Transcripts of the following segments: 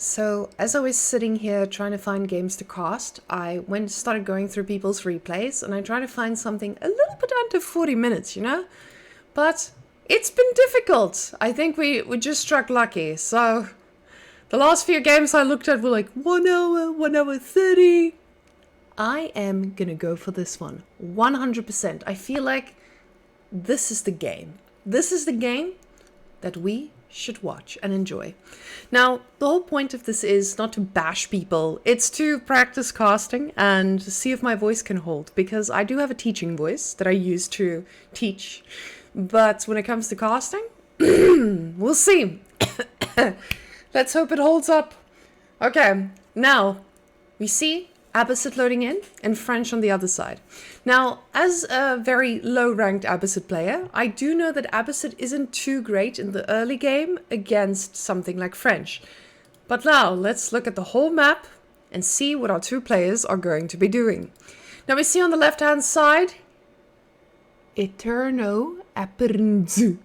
So as I was sitting here trying to find games to cast, I started going through people's replays and I tried to find something a little bit under 40 minutes, But it's been difficult. I think we just struck lucky. So the last few games I looked at were like 1 hour, 1 hour 30. I am gonna go for this one 100%. I feel like this is the game. This is the game that we should watch and enjoy. Now, the whole point of this is not to bash people. It's to practice casting and see if my voice can hold, because I do have a teaching voice that I use to teach. But when it comes to casting, we'll see. Let's hope it holds up. Okay, now we see Abbasid loading in and French on the other side. Now, as a very low-ranked Abbasid player, I do know that Abbasid isn't too great in the early game against something like French. But now, let's look at the whole map and see what our two players are going to be doing. Now, we see on the left-hand side, Eterno Apernzu.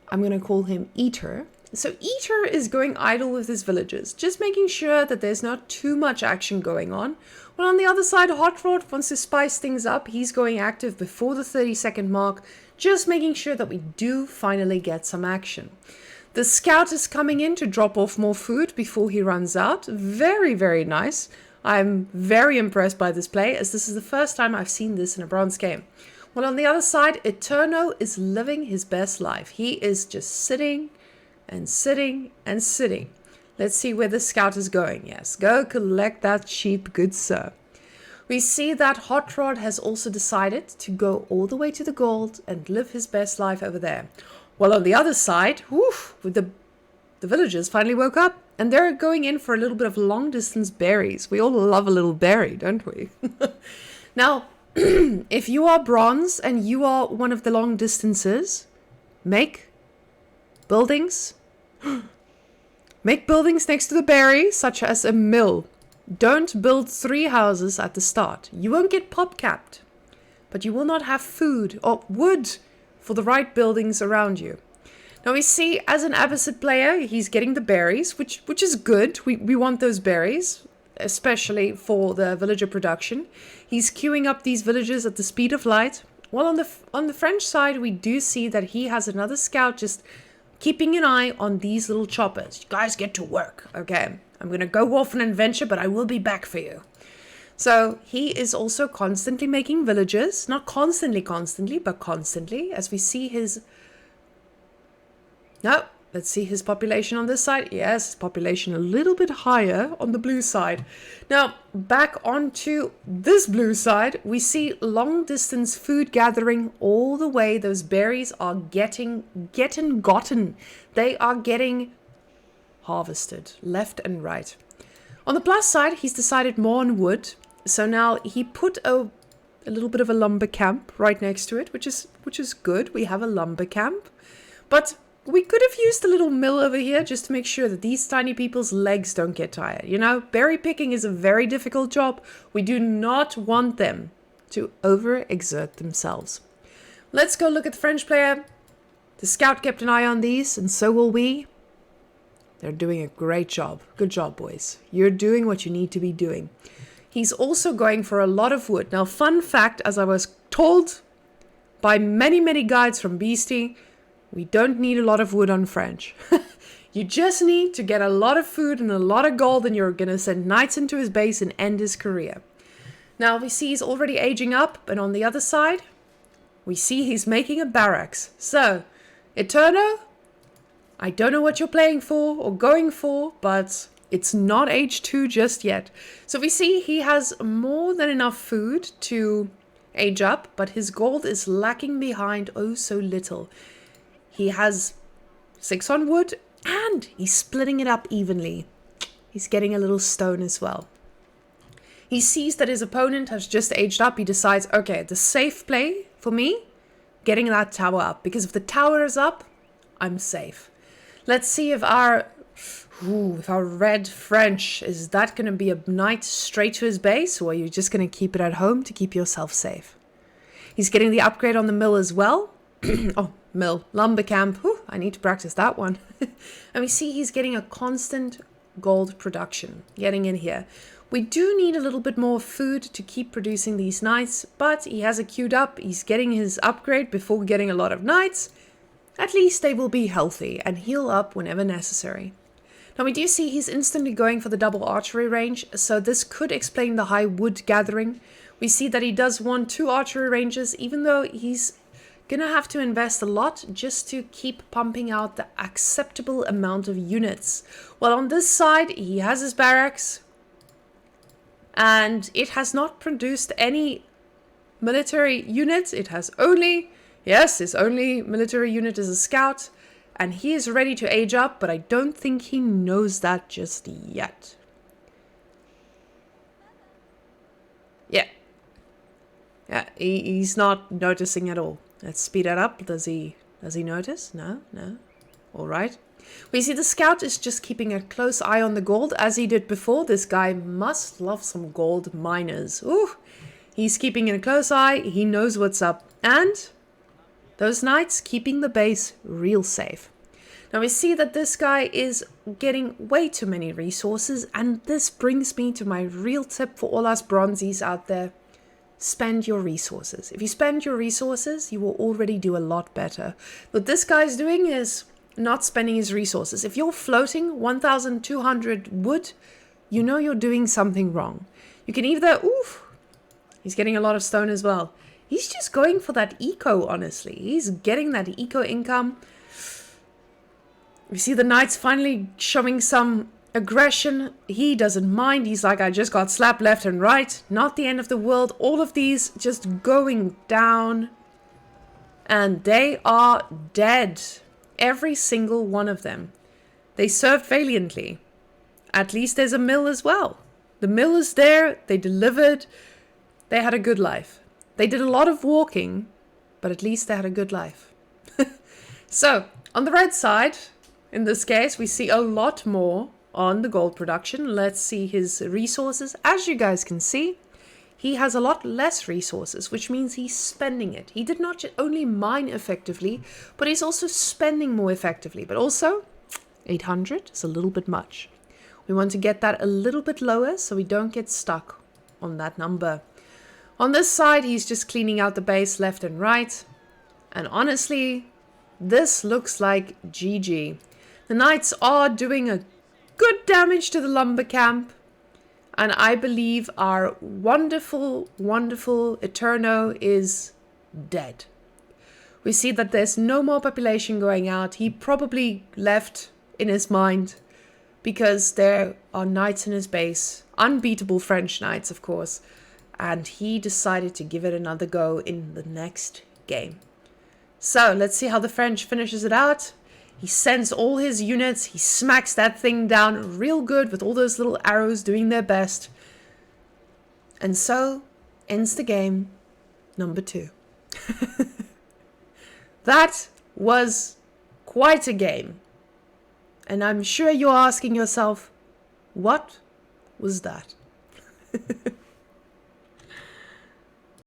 I'm going to call him Eater. So Eater is going idle with his villagers, just making sure that there's not too much action going on. Well, on the other side, Hot Rod wants to spice things up. He's going active before the 30-second mark, just making sure that we do finally get some action. The scout is coming in to drop off more food before he runs out. Very, very nice. I'm very impressed by this play, as this is the first time I've seen this in a bronze game. Well, on the other side, Eterno is living his best life. He is just sitting and sitting and sitting. Let's see where the scout is going. Yes, go collect that sheep, good sir. We see that Hot Rod has also decided to go all the way to the gold and live his best life over there. Well, on the other side, the villagers finally woke up and they're going in for a little bit of long distance berries. We all love a little berry, don't we? Now, if you are bronze and you are one of the long distances, make buildings. Make buildings next to the berry, such as a mill. Don't build 3 houses at the start. You won't get pop capped, but you will not have food or wood for the right buildings around you. Now we see, as an Abbasid player, he's getting the berries, which is good. We want those berries, especially for the villager production. He's queuing up these villagers at the speed of light. Well, on the French side, we do see that he has another scout just keeping an eye on these little choppers. You guys get to work, okay? I'm gonna go off on an adventure, but I will be back for you. So he is also constantly making villages. Not constantly, but constantly. As we see his... No, let's see his population on this side. Yes, his population a little bit higher on the blue side. Now, back onto this blue side, we see long distance food gathering all the way. Those berries are getting gotten. They are getting harvested left and right. On the plus side, he's decided more on wood. So now he put a little bit of a lumber camp right next to it, which is good. We have a lumber camp. But we could have used a little mill over here just to make sure that these tiny people's legs don't get tired. Berry picking is a very difficult job. We do not want them to overexert themselves. Let's go look at the French player. The scout kept an eye on these, and so will we. They're doing a great job. Good job, boys. You're doing what you need to be doing. He's also going for a lot of wood. Now, fun fact, as I was told by many, many guides from Beastie, we don't need a lot of wood on French. You just need to get a lot of food and a lot of gold, and you're going to send knights into his base and end his career. Now, we see he's already aging up, and on the other side, we see he's making a barracks. So, Eterno, I don't know what you're playing for or going for, but it's not age 2 just yet. So we see he has more than enough food to age up, but his gold is lacking behind oh so little. He has 6 on wood, and he's splitting it up evenly. He's getting a little stone as well. He sees that his opponent has just aged up. He decides, okay, the safe play for me, getting that tower up. Because if the tower is up, I'm safe. Let's see if our red French, is that going to be a knight straight to his base, or are you just going to keep it at home to keep yourself safe? He's getting the upgrade on the mill as well. Oh, mill, lumber camp. I need to practice that one. And we see he's getting a constant gold production. Getting in here. We do need a little bit more food to keep producing these knights, but he has it queued up. He's getting his upgrade before getting a lot of knights. At least they will be healthy and heal up whenever necessary. Now we do see he's instantly going for the double archery range, so this could explain the high wood gathering. We see that he does want 2 archery ranges, even though he's gonna have to invest a lot just to keep pumping out the acceptable amount of units. Well, on this side, he has his barracks, and it has not produced any military units. It has only, yes, his only military unit is a scout, and he is ready to age up, but I don't think he knows that just yet. Yeah, he's not noticing at all. Let's speed that up. Does he notice? No. All right. We see the scout is just keeping a close eye on the gold, as he did before. This guy must love some gold miners. Ooh, he's keeping a close eye. He knows what's up. And those knights keeping the base real safe. Now we see that this guy is getting way too many resources. And this brings me to my real tip for all us bronzies out there. Spend your resources. If you spend your resources, you will already do a lot better. What this guy's doing is not spending his resources. If you're floating 1,200 wood, you know you're doing something wrong. You can either, he's getting a lot of stone as well. He's just going for that eco, honestly. He's getting that eco income. We see the knights finally showing some aggression. He doesn't mind. He's like, I just got slapped left and right. Not the end of the world. All of these just going down. And they are dead. Every single one of them. They served valiantly. At least there's a mill as well. The mill is there. They delivered. They had a good life. They did a lot of walking, but at least they had a good life. So, on the red side, in this case, we see a lot more on the gold production. Let's see his resources. As you guys can see, he has a lot less resources, which means he's spending it. He did not only mine effectively, but he's also spending more effectively. But also, 800 is a little bit much. We want to get that a little bit lower so we don't get stuck on that number. On this side, he's just cleaning out the base left and right. And honestly, this looks like GG. The knights are doing a good damage to the lumber camp. And I believe our wonderful, wonderful Eterno is dead. We see that there's no more population going out. He probably left in his mind because there are knights in his base. Unbeatable French knights, of course. And he decided to give it another go in the next game. So let's see how the French finishes it out. He sends all his units. He smacks that thing down real good with all those little arrows doing their best. And so ends the game number 2. That was quite a game. And I'm sure you're asking yourself, what was that?